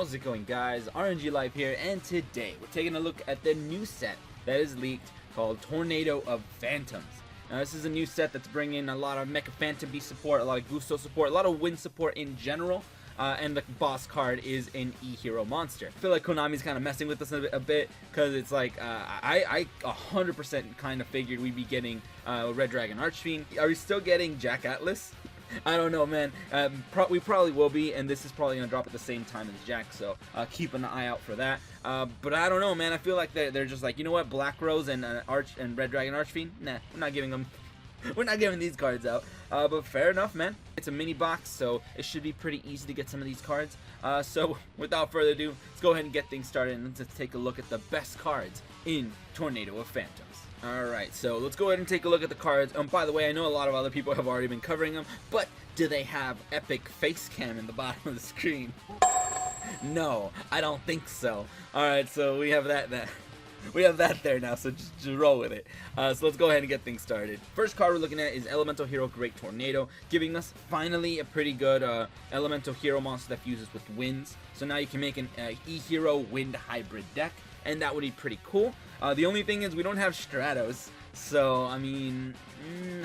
How's it going, guys? aRenG Live here, and today we're taking a look at the new set that is leaked called Tornado of Phantoms. Now, this is a new set that's bringing a lot of Mecha Phantom beast support, a lot of GuSto support, a lot of wind support in general, and the boss card is an E-Hero monster. I feel like Konami's kind of messing with us a bit, because it's like, I 100% kind of figured we'd be getting Red Dragon Archfiend. Are we still getting Jack Atlas? I don't know, man. We probably will be, and this is probably going to drop at the same time as Jack, so keep an eye out for that. But I don't know, man. I feel like they're just like, you know what, Black Rose and Red Dragon Archfiend? Nah, we're not giving them. We're not giving these cards out. But fair enough, man. It's a mini box, so it should be pretty easy to get some of these cards. So without further ado, let's go ahead and get things started, and let's take a look at the best cards in Tornado of Phantoms. Alright, so let's go ahead and take a look at the cards. By the way, I know a lot of other people have already been covering them, but do they have epic face cam in the bottom of the screen? No, I don't think so. Alright, so we have that there now, so just roll with it. So let's go ahead and get things started. First card we're looking at is Elemental Hero Great Tornado, giving us finally a pretty good Elemental Hero monster that fuses with winds. So now you can make an E-Hero Wind hybrid deck, and that would be pretty cool. The only thing is we don't have Stratos, so I mean,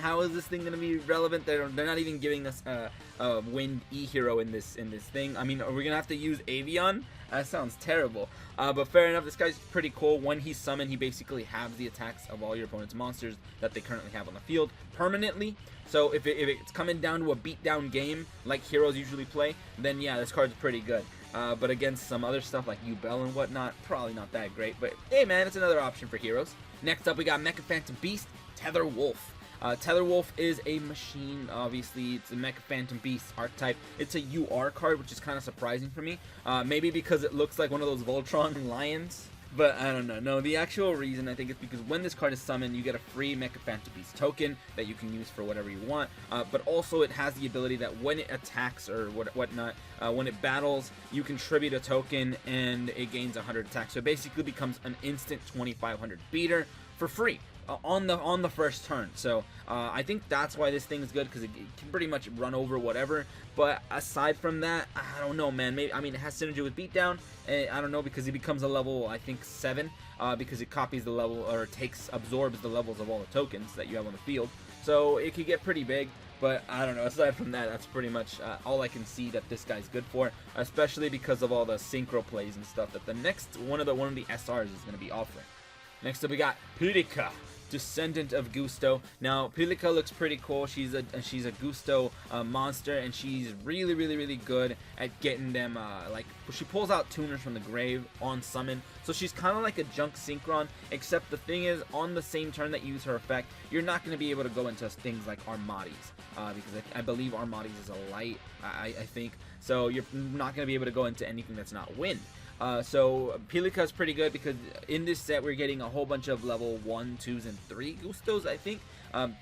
how is this thing going to be relevant? They're not even giving us a Wind E-Hero in this thing. I mean, are we going to have to use Avion? That sounds terrible. But fair enough, this guy's pretty cool. When he's summoned, he basically halves the attacks of all your opponent's monsters that they currently have on the field permanently. So if it's coming down to a beatdown game, like heroes usually play, then yeah, this card's pretty good. But against some other stuff like YuGiOh and whatnot, probably not that great. But hey, man, it's another option for heroes. Next up, we got Mecha Phantom Beast, Tether Wolf. Tether Wolf is a machine, obviously. It's a Mecha Phantom Beast archetype. It's a UR card, which is kind of surprising for me. Maybe because it looks like one of those Voltron lions. But I don't know. No, the actual reason I think is because when this card is summoned, you get a free Mecha Phantom Beast token that you can use for whatever you want. But also it has the ability that when it attacks or whatnot, when it battles, you contribute a token and it gains 100 attacks. So it basically becomes an instant 2500 beater for free. On the first turn. So I think that's why this thing is good, because it can pretty much run over whatever. But aside from that, I don't know, man. Maybe, I mean, it has synergy with beatdown. I don't know, because it becomes a level, I think 7, because it copies the level, or absorbs the levels of all the tokens that you have on the field. So it could get pretty big. But I don't know, aside from that, that's pretty much all I can see that this guy's good for, especially because of all the synchro plays and stuff that the next one of the SRs is going to be offering. Next up, we got Utica, Descendant of GuSto. Now, Utica looks pretty cool. She's a GuSto monster, and she's really good at getting them, like, she pulls out tuners from the grave on summon. So she's kind of like a junk synchron, except the thing is, on the same turn that you use her effect, you're not going to be able to go into things like Armatis, because I believe Armatis is a light, I think. So you're not going to be able to go into anything that's not wind. So Utica is pretty good because in this set we're getting a whole bunch of level 1, 2s, and 3 GuStos, I think.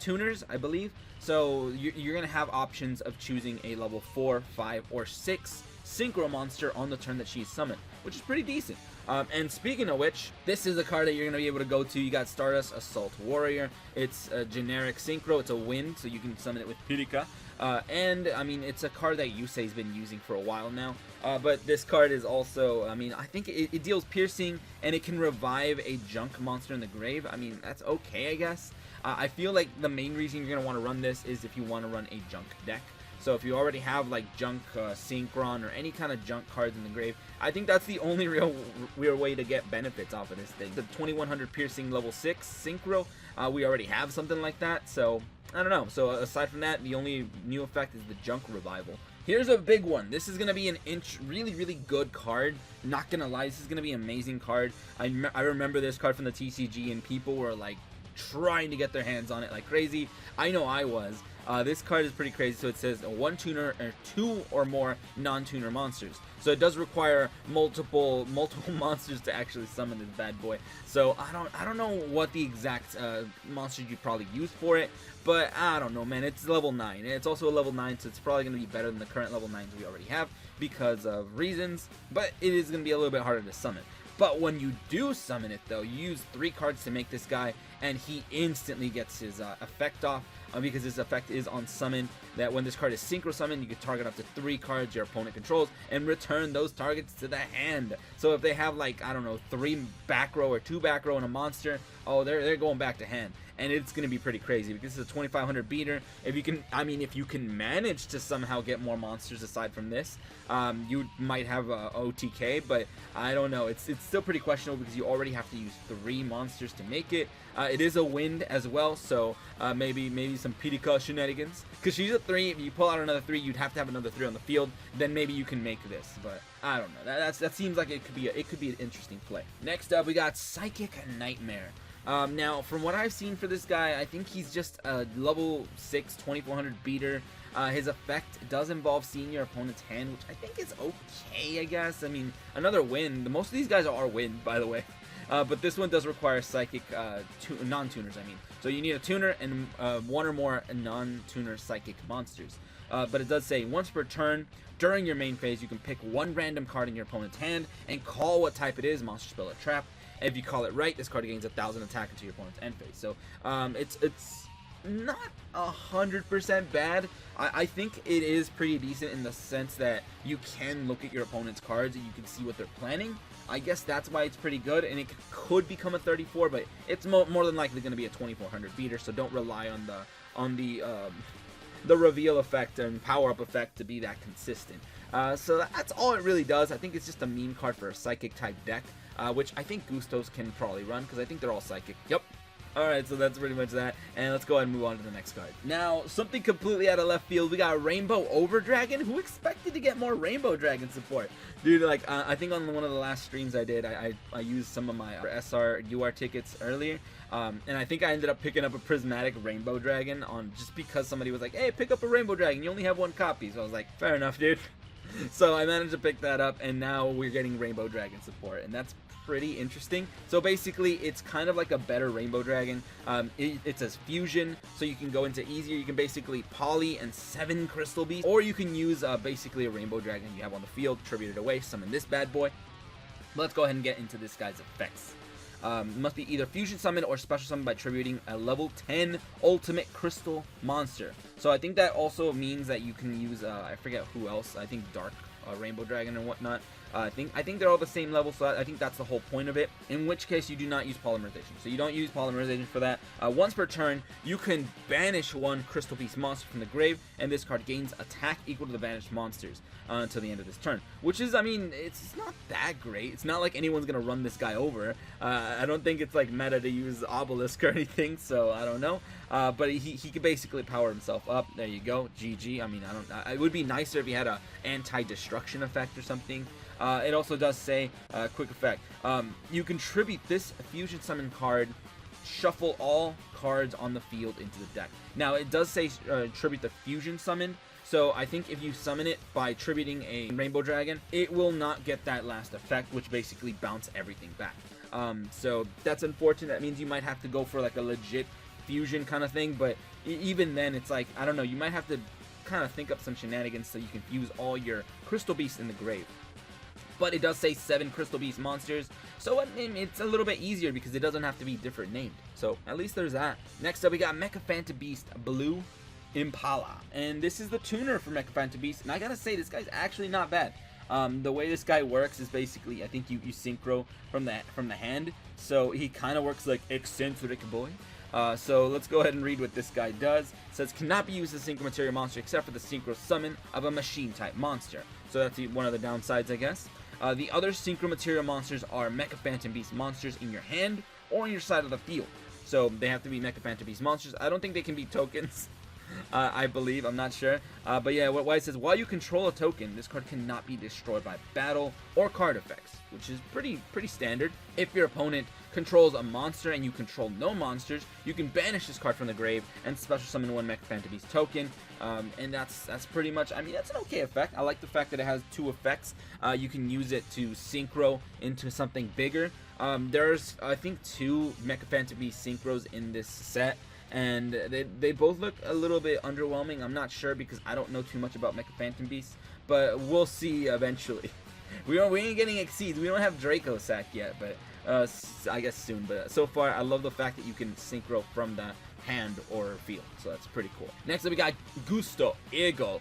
Tuners, I believe. So you're going to have options of choosing a level 4, 5, or 6 synchro monster on the turn that she's summoned, which is pretty decent. And speaking of which, this is a card that you're going to be able to go to. You got Stardust Assault Warrior. It's a generic synchro. It's a wind, so you can summon it with Utica. And, I mean, it's a card that Yusei's been using for a while now. But this card is also, I mean, I think it deals piercing, and it can revive a junk monster in the grave. I mean, that's okay, I guess. I feel like the main reason you're going to want to run this is if you want to run a junk deck. So if you already have like junk synchron or any kind of junk cards in the grave, I think that's the only real way to get benefits off of this thing. The 2100 piercing level 6 synchro, we already have something like that, so I don't know. So aside from that, the only new effect is the junk revival. Here's a big one. This is going to be an really good card. Not going to lie, this is going to be an amazing card. I remember this card from the TCG, and people were like trying to get their hands on it like crazy. I know I was. This card is pretty crazy. So it says 1 tuner or 2 or more non-tuner monsters. So it does require multiple monsters to actually summon this bad boy. So I don't know what the exact monster you probably use for it, but I don't know, man. It's level 9, and it's also a level 9, so it's probably going to be better than the current level 9s we already have because of reasons. But it is going to be a little bit harder to summon. But when you do summon it, though, you use 3 cards to make this guy, and he instantly gets his effect off, because his effect is on summon, that when this card is synchro summoned, you can target up to 3 cards your opponent controls and return those targets to the hand. So if they have, like, I don't know, 3 back row or 2 back row and a monster, oh, they're going back to hand. And it's going to be pretty crazy because it's a 2500 beater. If you can, I mean, if you can manage to somehow get more monsters aside from this, you might have OTK, but I don't know. It's still pretty questionable because you already have to use 3 monsters to make it. It is a wind as well, so maybe some Utica shenanigans. Because she's a 3, if you pull out another 3, you'd have to have another 3 on the field. Then maybe you can make this, but I don't know. That seems like it could be an interesting play. Next up, we got Psychic Nightmare. Now, from what I've seen for this guy, I think he's just a level 6, 2400 beater. His effect does involve seeing your opponent's hand, which I think is okay, I guess. I mean, another win. Most of these guys are wind, by the way. But this one does require psychic non-tuners, I mean. So you need a tuner and 1 or more non-tuner psychic monsters. But it does say, once per turn, during your main phase, you can pick 1 random card in your opponent's hand and call what type it is, monster, spell, or trap. If you call it right, this card gains 1000 attack into your opponent's end phase. So it's not 100% bad. I think it is pretty decent in the sense that you can look at your opponent's cards and you can see what they're planning. I guess that's why it's pretty good, and it could become a 34, but it's more than likely going to be a 2400 beater. So don't rely on the reveal effect and power up effect to be that consistent. So that's all it really does. I think it's just a meme card for a psychic type deck, which I think Gustos can probably run because I think they're all psychic. Yep. Alright, so that's pretty much that, and let's go ahead and move on to the next card. Now, something completely out of left field, we got Rainbow Overdragon. Who expected to get more Rainbow Dragon support? Dude, like, I think on one of the last streams I did, I used some of my SR UR tickets earlier, and I think I ended up picking up a Prismatic Rainbow Dragon just because somebody was like, hey, pick up a Rainbow Dragon, you only have 1 copy. So I was like, fair enough, dude. So I managed to pick that up, and now we're getting Rainbow Dragon support, and that's pretty interesting. So basically, it's kind of like a better Rainbow Dragon. It's a fusion, so you can go into easier. You can basically poly and 7 Crystal Beasts, or you can use basically a Rainbow Dragon you have on the field, tribute it away, summon this bad boy. Let's go ahead and get into this guy's effects. Must be either fusion summon or special summon by tributing a level 10 ultimate crystal monster. So I think that also means that you can use I forget who else. I think Dark Rainbow Dragon and whatnot. I think they're all the same level, so I think that's the whole point of it. In which case, you do not use polymerization. So you don't use polymerization for that. Once per turn, you can banish 1 Crystal Beast monster from the grave, and this card gains attack equal to the banished monsters until the end of this turn. Which is, I mean, it's not that great. It's not like anyone's gonna run this guy over. I don't think it's like meta to use Obelisk or anything, so I don't know. But he could basically power himself up. There you go, GG. I mean, it would be nicer if he had a anti-destruction effect or something. It also does say, quick effect, you contribute this fusion summon card, shuffle all cards on the field into the deck. Now, it does say tribute the fusion summon, so I think if you summon it by tributing a Rainbow Dragon, it will not get that last effect, which basically bounce everything back. So that's unfortunate. That means you might have to go for like a legit fusion kind of thing, but even then, it's like, I don't know, you might have to kind of think up some shenanigans so you can fuse all your Crystal Beasts in the grave. But it does say 7 Crystal Beast monsters, so it's a little bit easier because it doesn't have to be different named. So at least there's that. Next up, we got Mecha Phantom Beast Blue Impala, and this is the tuner for Mecha Phantom Beast. And I gotta say, this guy's actually not bad. The way this guy works is basically, I think you synchro from the hand, so he kind of works like eccentric boy. So let's go ahead and read what this guy does. It says, cannot be used as a synchro material monster except for the synchro summon of a machine type monster. So that's one of the downsides, I guess. The other synchro material monsters are Mecha Phantom Beast monsters in your hand or on your side of the field. So they have to be Mecha Phantom Beast monsters. I don't think they can be tokens. I believe, I'm not sure. But yeah, what it says, while you control a token, this card cannot be destroyed by battle or card effects, which is pretty standard. If your opponent controls a monster and you control no monsters, you can banish this card from the grave and special summon 1 Mecha Phantom Beast token. And that's pretty much, I mean, that's an okay effect. I like the fact that it has 2 effects. You can use it to synchro into something bigger. There's, I think, 2 Mecha Phantom Beast synchros in this set, and they both look a little bit underwhelming. I'm not sure because I don't know too much about Mecha Phantom Beast, but we'll see eventually. We ain't getting Exceeds. We don't have Draco Sack yet, but I guess soon, but so far I love the fact that you can synchro from the hand or field, so that's pretty cool. Next up we got YuGiOh Eagle.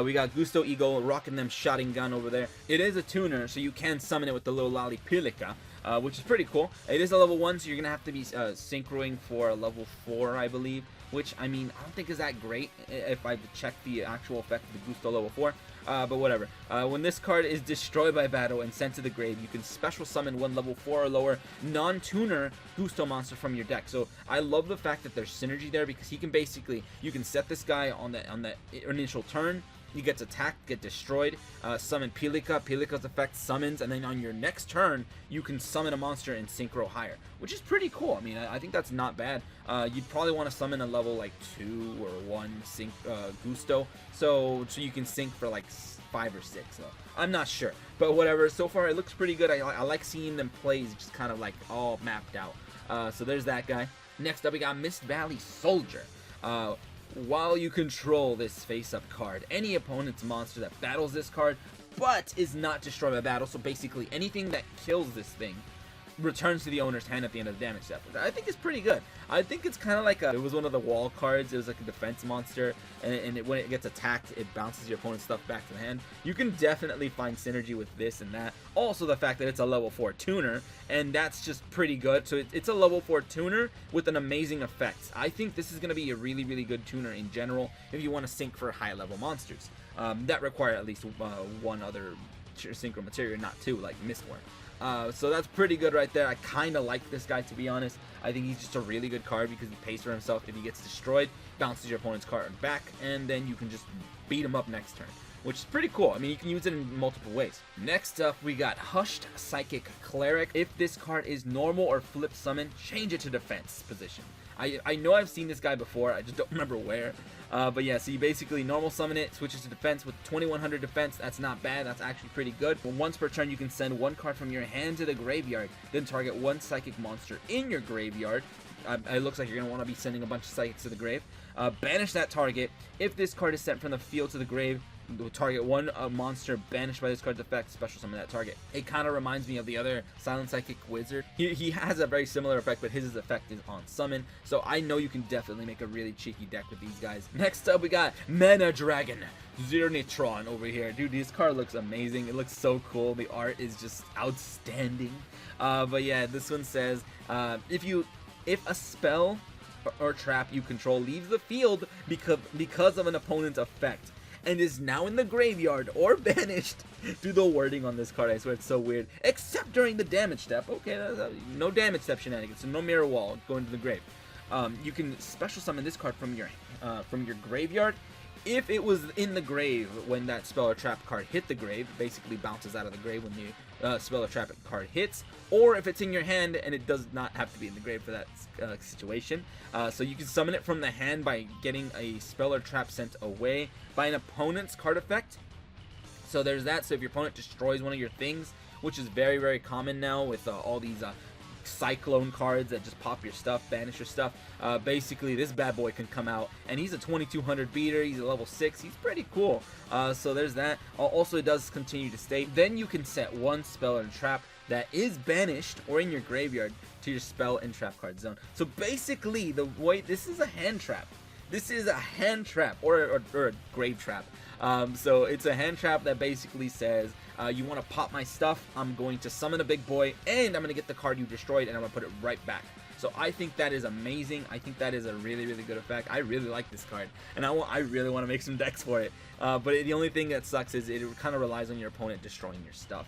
We got YuGiOh Eagle rocking them shotting gun over there. It is a tuner, so you can summon it with the little lolly Utica, which is pretty cool. It is a level 1, so you're gonna have to be synchroing for a level 4, I believe, which, I mean, I don't think is that great if I check the actual effect of the YuGiOh level 4, but whatever. When this card is destroyed by battle and sent to the grave, you can special summon one level 4 or lower non-tuner YuGiOh monster from your deck. So I love the fact that there's synergy there, because he can basically, you can set this guy on the initial turn. He gets attacked, get destroyed, summon Ulica's effect summons, and then on your next turn, you can summon a monster and synchro higher, which is pretty cool. I mean, I think that's not bad. You'd probably want to summon a level like 2 or 1 sync YuGiOh, so you can sync for like 5 or 6. So I'm not sure, but whatever. So far, it looks pretty good. I like seeing them plays just kind of like all mapped out. So there's that guy. Next up, we got Mist Valley Soldier. While you control this face-up card, any opponent's monster that battles this card but is not destroyed by battle, so basically anything that kills this thing, returns to the owner's hand at the end of the damage step, which I think is pretty good. I think it's kind of like it was one of the wall cards. It was like a defense monster, and when it gets attacked, it bounces your opponent's stuff back to the hand. You can definitely find synergy with this and that. Also, the fact that it's a level 4 tuner, and that's just pretty good. So it's a level 4 tuner with an amazing effect. I think this is going to be a really, really good tuner in general if you want to sync for high-level monsters that require at least one other synchro material, not 2, like Mistworm. So that's pretty good right there. I kind of like this guy, to be honest. I think he's just a really good card because he pays for himself. If he gets destroyed, bounces your opponent's card back, and then you can just beat him up next turn, which is pretty cool. I mean, you can use it in multiple ways. Next up, we got Hushed Psychic Cleric. If this card is normal or flip summon, change it to defense position. I know I've seen this guy before, I just don't remember where. But yeah, so you basically normal summon it, switches to defense with 2100 defense. That's not bad, that's actually pretty good. Once per turn, you can send one card from your hand to the graveyard, then target one psychic monster in your graveyard. It looks like you're going to want to be sending a bunch of psychics to the grave. Banish that target. If this card is sent from the field to the grave, target one monster banished by this card's effect, special summon that target. It kind of reminds me of the other Silent Psychic Wizard. He has a very similar effect, but his effect is on summon, so I know you can definitely make a really cheeky deck with these guys. Next up, we got Mana Dragon Neutron over here. Dude, this card looks amazing. It looks so cool. The art is just outstanding. But yeah, this one says, if a spell or trap you control leaves the field because of an opponent's effect, and is now in the graveyard or banished. Do the wording on this card, I swear it's so weird. Except during the damage step. Okay, no damage step shenanigans, so no mirror wall going to the grave. You can special summon this card from your graveyard. If it was in the grave when that spell or trap card hit the grave, it basically bounces out of the grave when the spell or trap card hits, or if it's in your hand and it does not have to be in the grave for that situation. So you can summon it from the hand by getting a spell or trap sent away by an opponent's card effect. So there's that. So if your opponent destroys one of your things, which is very, very common now with all these cyclone cards that just pop your stuff, banish your stuff, basically this bad boy can come out, and he's a 2200 beater, he's a level 6, he's pretty cool. So there's that. Also, it does continue to state, then you can set one spell or trap that is banished or in your graveyard to your spell and trap card zone. So basically, the way this is a hand trap. This is a hand trap or a grave trap. So it's a hand trap that basically says, you want to pop my stuff, I'm going to summon a big boy, and I'm going to get the card you destroyed, and I'm going to put it right back. So I think that is amazing. I think that is a really, really good effect. I really like this card, and I really want to make some decks for it. But the only thing that sucks is it kind of relies on your opponent destroying your stuff.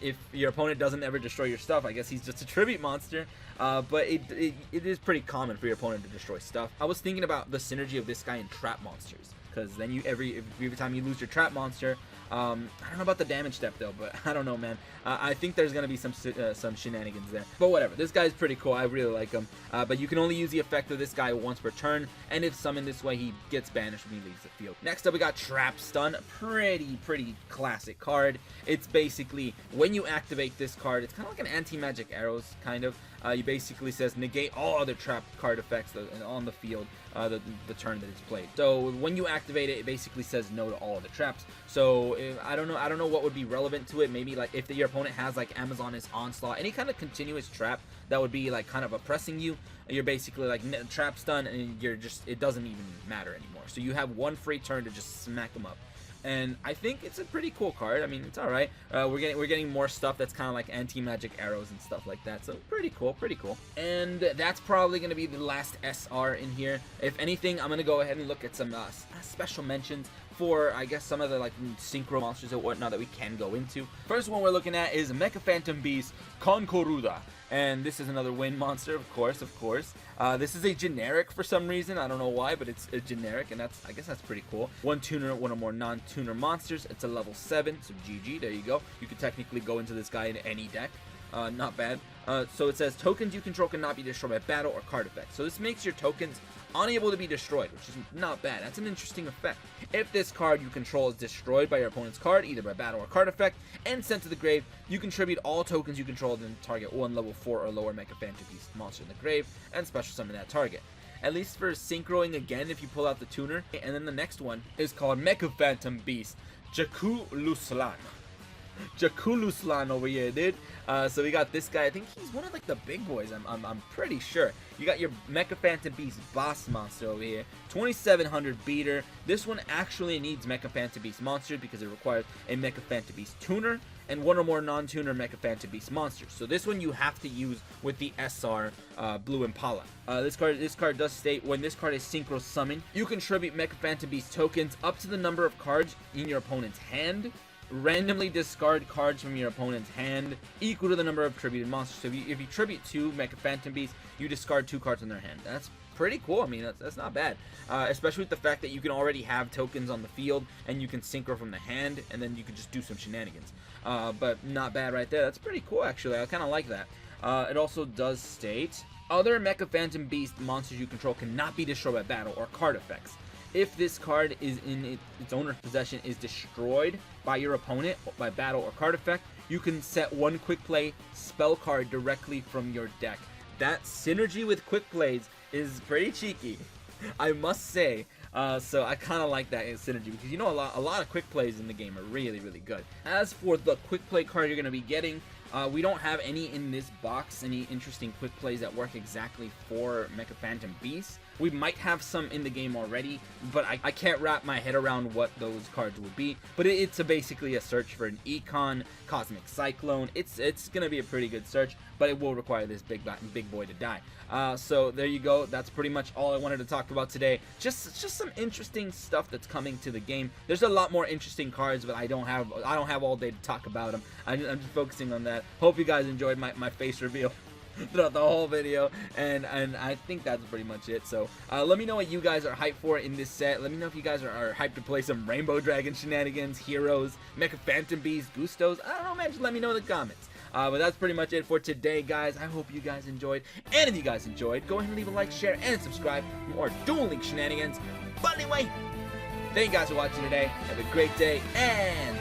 If your opponent doesn't ever destroy your stuff, I guess he's just a tribute monster. But it is pretty common for your opponent to destroy stuff. I was thinking about the synergy of this guy in trap monsters, because then every time you lose your trap monster, I don't know about the damage step though, but I don't know, man. I think there's gonna be some shenanigans there, but whatever. This guy's pretty cool. I really like him. But you can only use the effect of this guy once per turn, and if summoned this way, he gets banished when he leaves the field. Next up, we got Trap Stun. Pretty classic card. It's basically when you activate this card, it's kind of like an anti-magic arrows kind of. you basically says negate all other trap card effects on the field the turn that it's played. So when you activate it, it basically says no to all of the traps. So I don't know what would be relevant to it. Maybe like if your opponent has like Amazoness Onslaught, any kind of continuous trap that would be like kind of oppressing you, you're basically like trap's done, and you're just, it doesn't even matter anymore. So you have one free turn to just smack them up. And I think it's a pretty cool card. I mean, it's all right. We're getting more stuff that's kind of like anti-magic arrows and stuff like that. So pretty cool, pretty cool. And that's probably gonna be the last SR in here. If anything, I'm gonna go ahead and look at some special mentions for, I guess, some of the like synchro monsters and whatnot that we can go into. First one we're looking at is Mecha Phantom Beast Concoruda. And this is another wind monster, of course. This is a generic for some reason. I don't know why, but it's a generic, and I guess that's pretty cool. One tuner, one or more non-tuner monsters. It's a level 7, so GG, there you go. You could technically go into this guy in any deck. Not bad. So it says tokens you control cannot be destroyed by battle or card effects. So this makes your tokens unable to be destroyed, which is not bad. That's an interesting effect. If this card you control is destroyed by your opponent's card, either by battle or card effect, and sent to the grave, you contribute all tokens you control to target one level 4 or lower Mecha Phantom Beast monster in the grave, and special summon that target. At least for synchroing again if you pull out the tuner. And then the next one is called Mecha Phantom Beast Jaculuslan. Jaculuslan over here, dude. So we got this guy. I think he's one of like the big boys. I'm pretty sure. You got your Mecha Phantom Beast boss monster over here. 2700 beater. This one actually needs Mecha Phantom Beast monsters because it requires a Mecha Phantom Beast tuner and one or more non-tuner Mecha Phantom Beast monsters. So this one you have to use with the SR Blue Impala. This card does state when this card is synchro summoned, you contribute Mecha Phantom Beast tokens up to the number of cards in your opponent's hand. Randomly discard cards from your opponent's hand equal to the number of tributed monsters. So if you tribute 2 Mecha Phantom Beasts, you discard 2 cards in their hand. That's pretty cool. I mean, that's not bad. Especially with the fact that you can already have tokens on the field and you can synchro from the hand, and then you can just do some shenanigans. But not bad right there. That's pretty cool, actually. I kind of like that. It also does state other Mecha Phantom Beast monsters you control cannot be destroyed by battle or card effects. If this card is in its owner's possession is destroyed by your opponent by battle or card effect, you can set one quick play spell card directly from your deck. That synergy with quick plays is pretty cheeky, I must say. So I kind of like that synergy because, you know, a lot of quick plays in the game are really, really good. As for the quick play card you're going to be getting, we don't have any in this box, any interesting quick plays that work exactly for Mecha Phantom Beast. We might have some in the game already, but I can't wrap my head around what those cards would be. But it's basically a search for an Econ, Cosmic Cyclone. It's going to be a pretty good search, but it will require this big boy to die. So there you go. That's pretty much all I wanted to talk about today. Just some interesting stuff that's coming to the game. There's a lot more interesting cards, but I don't have all day to talk about them. I'm just focusing on that. Hope you guys enjoyed my face reveal throughout the whole video, and I think that's pretty much it. So let me know what you guys are hyped for in this set. Let me know if you guys are hyped to play some Rainbow Dragon shenanigans, Heroes, Mecha Phantom Beast, Gustos. I don't know, man, just let me know in the comments. But that's pretty much it for today, guys. I hope you guys enjoyed, and if you guys enjoyed, go ahead and leave a like, share, and subscribe for more Duel Link shenanigans. But anyway, thank you guys for watching today. Have a great day, and